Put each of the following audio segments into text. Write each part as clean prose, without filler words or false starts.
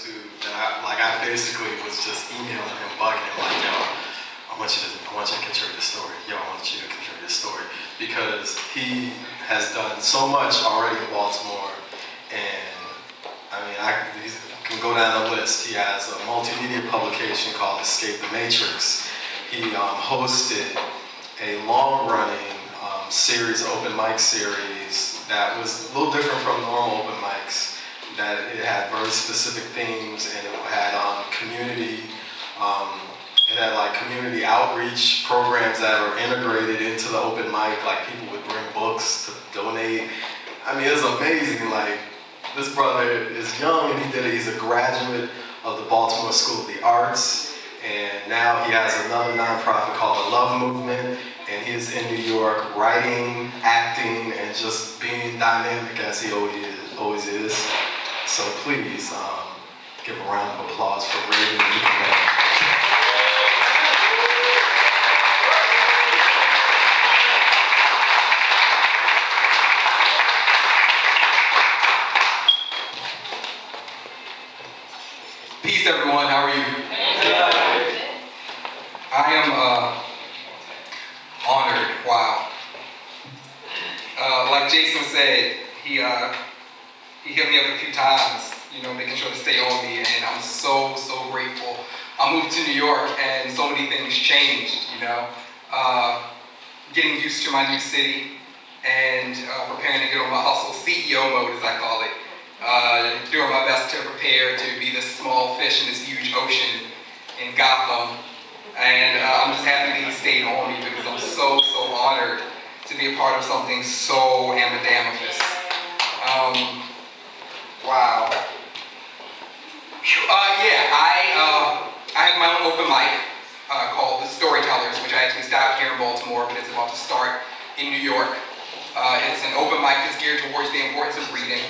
to that I basically was just emailing him, bugging him, like, yo, I want you to contribute this story. Yo, I want you to contribute this story. Because he has done so much already in Baltimore, and I mean, he can go down the list. He has a multimedia publication called Escape the Matrix. He hosted a long-running series, open mic series, that was a little different from normal open mics. That it had very specific themes, and it had community. It had like community outreach programs that are integrated into the open mic. Like people would bring books to donate. I mean, it's amazing. Like this brother is young and he did it. He's a graduate of the Baltimore School of the Arts, and now he has another nonprofit called the Love Movement. And he is in New York, writing, acting, and just being dynamic as he always is. So please give a round of applause for Reagan Ekundayo. Peace, everyone. How are you? I am honored. Wow. Like Jason said, he hit me up a few times, you know, making sure to stay on me, and I'm so grateful. I moved to New York, and so many things changed, you know. Getting used to my new city, and preparing to get on my hustle CEO mode, as I call it. Doing my best to prepare to be this small fish in this huge ocean in Gotham. And I'm just happy that he stayed on me, because I'm so honored to be a part of something so amidamorphous. Wow. I have my own open mic called The Storytellers, which I actually stopped here in Baltimore, but it's about to start in New York. It's an open mic that's geared towards the importance of reading.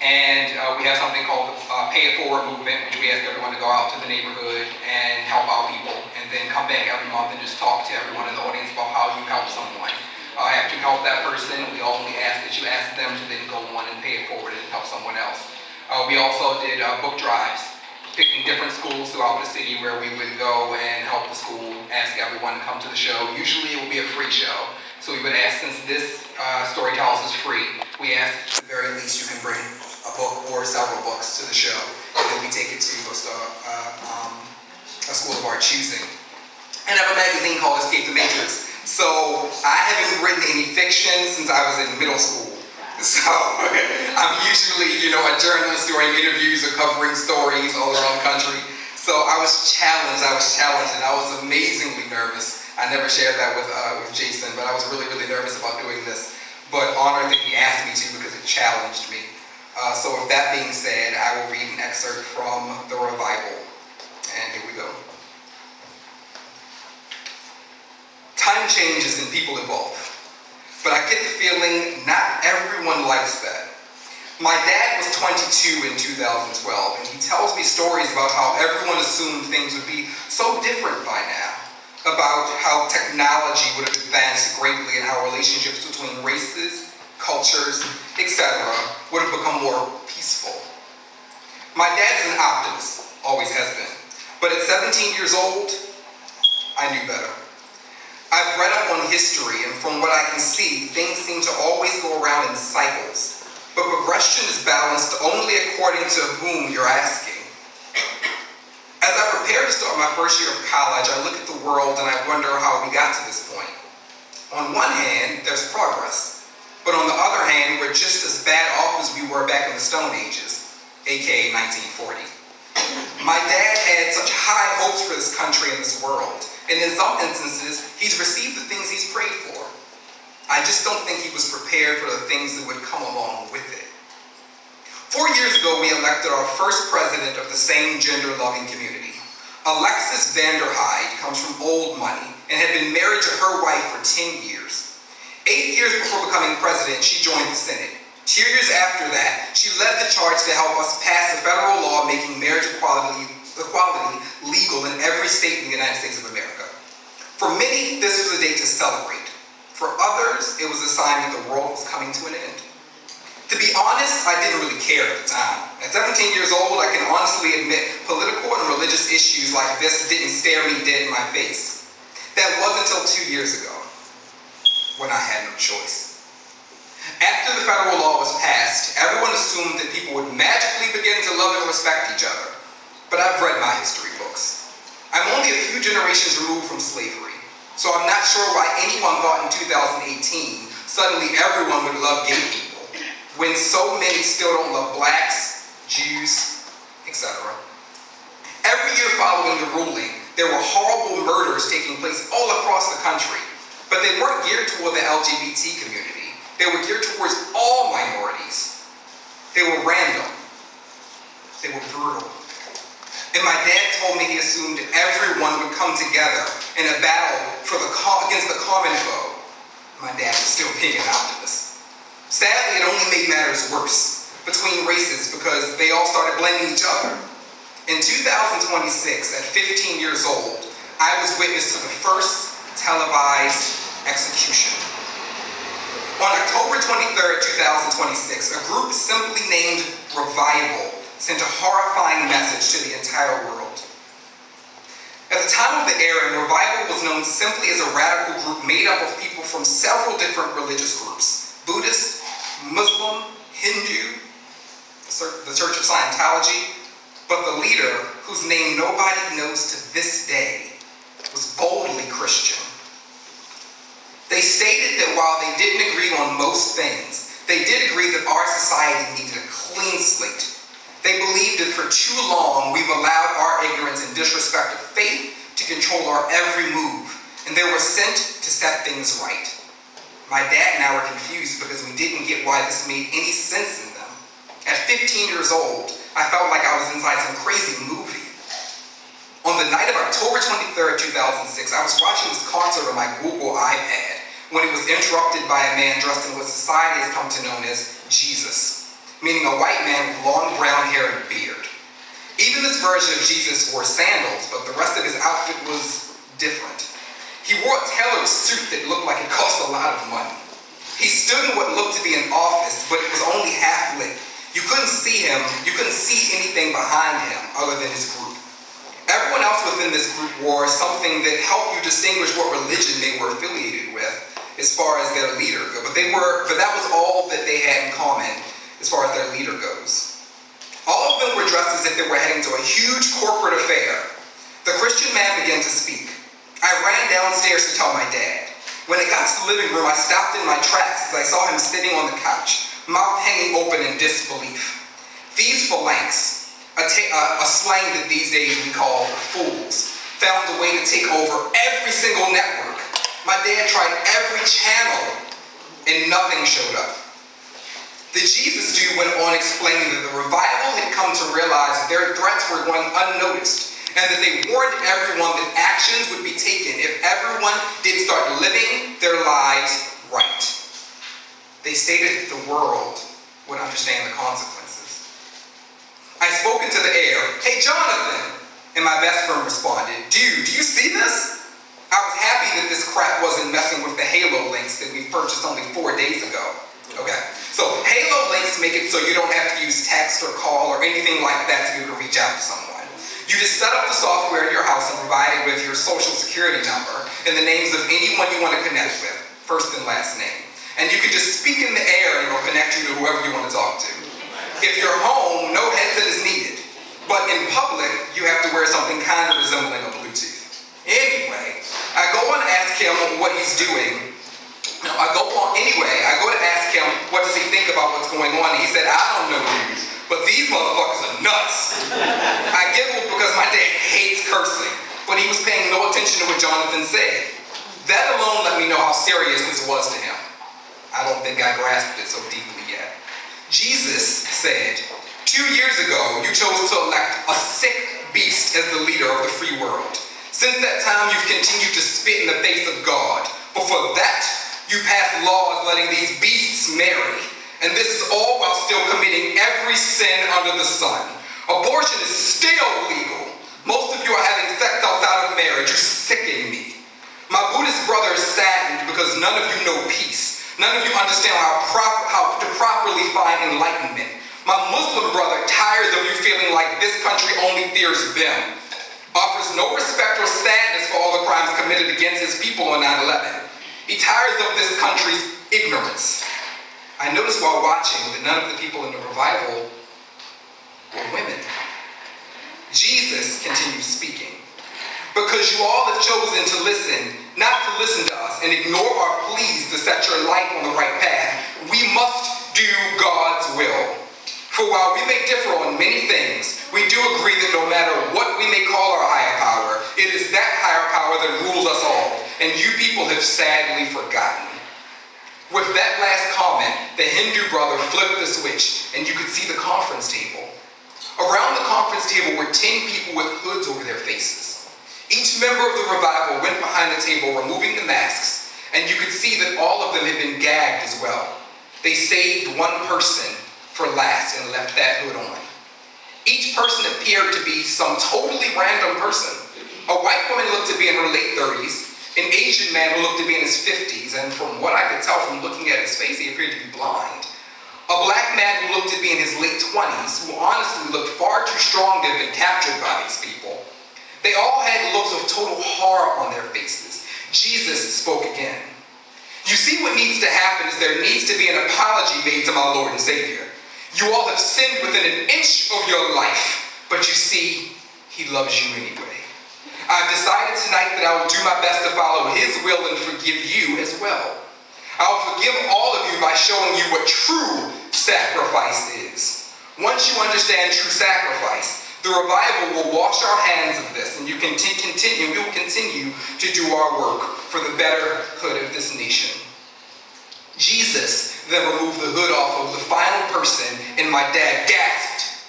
And we have something called the Pay It Forward movement, which we ask everyone to go out to the neighborhood and help out people, and then come back every month and just talk to everyone in the audience about how you help someone. After you help that person, we only ask that you ask them to then go on and pay it forward and help someone else. We also did book drives, picking different schools throughout the city where we would go and help the school, ask everyone to come to the show. Usually it would be a free show. So we would ask, since this Storytellers is free, we ask at the very least you can bring a book or several books to the show, and then we take it to a school of our choosing. And I have a magazine called Escape the Matrix. So I haven't written any fiction since I was in middle school. So I'm usually, you know, a journalist doing interviews or covering stories all around the country. So I was challenged, and I was amazingly nervous. I never shared that with Jason, but I was really nervous about doing this. But honored that he asked me to, because it challenged me. So with that being said, I will read an excerpt from the revival. And here we go. Time changes and people evolve. But I get the feeling not everyone likes that. My dad was 22 in 2012, and he tells me stories about how everyone assumed things would be so different by now. About how technology would have advanced greatly, and how relationships between races, cultures, etc. would have become more peaceful. My dad's an optimist, always has been. But at 17 years old, I knew better. I've read up on history, and from what I can see, things seem to always go around in cycles. But progression is balanced only according to whom you're asking. As I prepare to start my first year of college, I look at the world and I wonder how we got to this point. On one hand, there's progress. But on the other hand, we're just as bad off as we were back in the Stone Ages, aka 1940. My dad had such high hopes for this country and this world. And in some instances, he's received the things he's prayed for. I just don't think he was prepared for the things that would come along with it. 4 years ago, we elected our first president of the same gender-loving community. Alexis Vanderhyde comes from old money and had been married to her wife for 10 years. 8 years before becoming president, she joined the Senate. 2 years after that, she led the charge to help us pass a federal law making marriage equality legal in every state in the United States of America. For many, this was a day to celebrate. For others, it was a sign that the world was coming to an end. To be honest, I didn't really care at the time. At 17 years old, I can honestly admit political and religious issues like this didn't stare me dead in my face. That wasn't until 2 years ago, when I had no choice. After the federal law was passed, everyone assumed that people would magically begin to love and respect each other. But I've read my history books. I'm only a few generations removed from slavery, so I'm not sure why anyone thought in 2018 suddenly everyone would love gay people, when so many still don't love blacks, Jews, etc. Every year following the ruling, there were horrible murders taking place all across the country, but they weren't geared toward the LGBT community. They were geared towards all minorities. They were random. They were brutal. And my dad told me he assumed everyone would come together in a battle against the common foe. My dad was still being an optimist. Sadly, it only made matters worse between races because they all started blaming each other. In 2026, at 15 years old, I was witness to the first televised execution. On October 23rd, 2026, a group simply named Revival sent a horrifying message to the entire world. At the time of the airing, Revival was known simply as a radical group made up of people from several different religious groups: Buddhist, Muslim, Hindu, the Church of Scientology, but the leader, whose name nobody knows to this day, was boldly Christian. They stated that while they didn't agree on most things, they did agree that our society needed a clean slate. They believed that for too long we've allowed our ignorance and disrespect of faith to control our every move, and they were sent to set things right. My dad and I were confused because we didn't get why this made any sense in them. At 15 years old, I felt like I was inside some crazy movie. On the night of October 23rd, 2006, I was watching this concert on my Google iPad when it was interrupted by a man dressed in what society has come to know as Jesus, meaning a white man with long brown hair and a beard. Even this version of Jesus wore sandals, but the rest of his outfit was different. He wore a tailored suit that looked like it cost a lot of money. He stood in what looked to be an office, but it was only half lit. You couldn't see him, you couldn't see anything behind him other than his group. Everyone else within this group wore something that helped you distinguish what religion they were affiliated with as far as their leader goes. But that was all that they had in common as far as their leader goes. All of them were dressed as if they were heading to a huge corporate affair. The Christian man began to speak. I ran downstairs to tell my dad. When it got to the living room, I stopped in my tracks as I saw him sitting on the couch, mouth hanging open in disbelief. These phalanx, a slang that these days we call fools, found a way to take over every single network. My dad tried every channel, and nothing showed up. The Jesus dude went on explaining that the revival had come to realize that their threats were going unnoticed, and that they warned everyone that actions would be taken if everyone didn't start living their lives right. They stated that the world would understand the consequences. I spoke into the air, "Hey, Jonathan," and my best friend responded, "Dude, do you see this?" I was happy that this crap wasn't messing with the Halo links that we purchased only 4 days ago. Okay, so Halo links make it so you don't have to use text or call or anything like that to be able to reach out to someone. You just set up the software in your house and provide it with your social security number and the names of anyone you want to connect with, first and last name. And you can just speak in the air and it'll connect you to whoever you want to talk to. If you're home, no headset is needed. But in public, you have to wear something kind of resembling a Bluetooth. Anyway, I go and ask him what he's doing. I go to ask him what does he think about what's going on. And he said, "I don't know, dude, but these motherfuckers are nuts." I giggled because my dad hates cursing, but he was paying no attention to what Jonathan said. That alone let me know how serious this was to him. I don't think I grasped it so deeply yet. Jesus said, 2 years ago, you chose to elect a sick beast as the leader of the free world. Since that time, you've continued to spit in the face of God. Before that, you passed laws letting these beasts marry. And this is all while still committing every sin under the sun. Abortion is still legal. Most of you are having sex outside of marriage. You sicken me. My Buddhist brother is saddened because none of you know peace. None of you understand how to properly find enlightenment. My Muslim brother tires of you feeling like this country only fears them. Offers no respect or sadness for all the crimes committed against his people on 9/11. He tires of this country's ignorance. I noticed while watching that none of the people in the revival were women. Jesus continues speaking. Because you all have chosen to listen, not to listen to us, and ignore our pleas to set your life on the right path, we must do God's will. For while we may differ on many things, we do agree that no matter what we may call our higher power, it is that higher power that rules us all, and you people have sadly forgotten. With that last comment, the Hindu brother flipped the switch, and you could see the conference table. Around the conference table were 10 people with hoods over their faces. Each member of the revival went behind the table, removing the masks, and you could see that all of them had been gagged as well. They saved one person for last and left that hood on. Each person appeared to be some totally random person. A white woman looked to be in her late 30s, an Asian man who looked to be in his 50s, and from what I could tell from looking at his face, he appeared to be blind. A black man who looked to be in his late 20s, who honestly looked far too strong to have been captured by these people. They all had looks of total horror on their faces. Jesus spoke again. You see, what needs to happen is there needs to be an apology made to my Lord and Savior. You all have sinned within an inch of your life, but you see, he loves you anyway. I've decided tonight that I will do my best to follow his will and forgive you as well. I'll forgive all of you by showing you what true sacrifice is. Once you understand true sacrifice, the revival will wash our hands of this, and we will continue to do our work for the betterhood of this nation. Jesus then removed the hood off of the final person, and my dad gasped.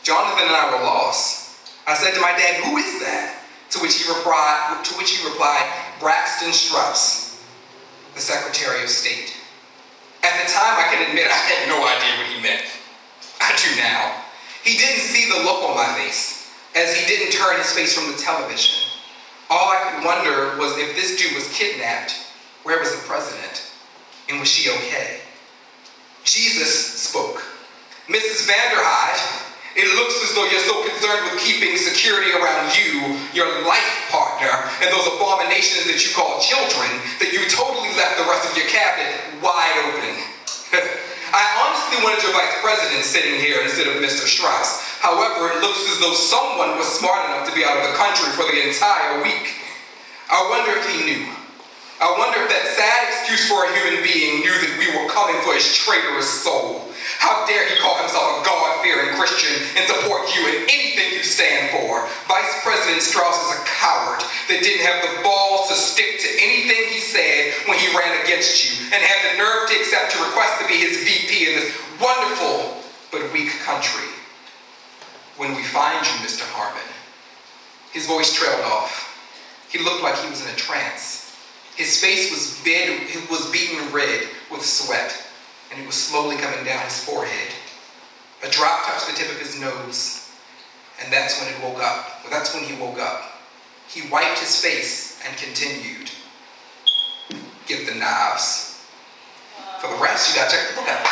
Jonathan and I were lost. I said to my dad, "Who is that?" To which he replied, "Braxton Strauss, the Secretary of State." At the time, I can admit I had no idea what he meant. I do now. He didn't see the look on my face, as he didn't turn his face from the television. All I could wonder was if this dude was kidnapped, where was the president? And was she okay? Jesus spoke. "Mrs. Vanderhyde, it looks as though you're so concerned with keeping security around you, your life partner, and those abominations that you call children, that you totally left the rest of your cabinet wide open." I honestly wanted your vice president sitting here instead of Mr. Strauss. However, it looks as though someone was smart enough to be out of the country for the entire week. I wonder if he knew. I wonder if that sad excuse for a human being knew that we were coming for his traitorous soul. How dare he call himself a God-fearing Christian and support you in anything you stand for? Vice President Strauss is a coward that didn't have the balls to stick to anything he said when he ran against you, and had the nerve to accept your request to be his VP in this wonderful but weak country. When we find you, Mr. Harmon. His voice trailed off. He looked like he was in a trance. His face was beaten red with sweat, and it was slowly coming down his forehead. A drop touched the tip of his nose, and that's when he woke up. He wiped his face and continued, "Get the knives. For the rest, you gotta check the book out."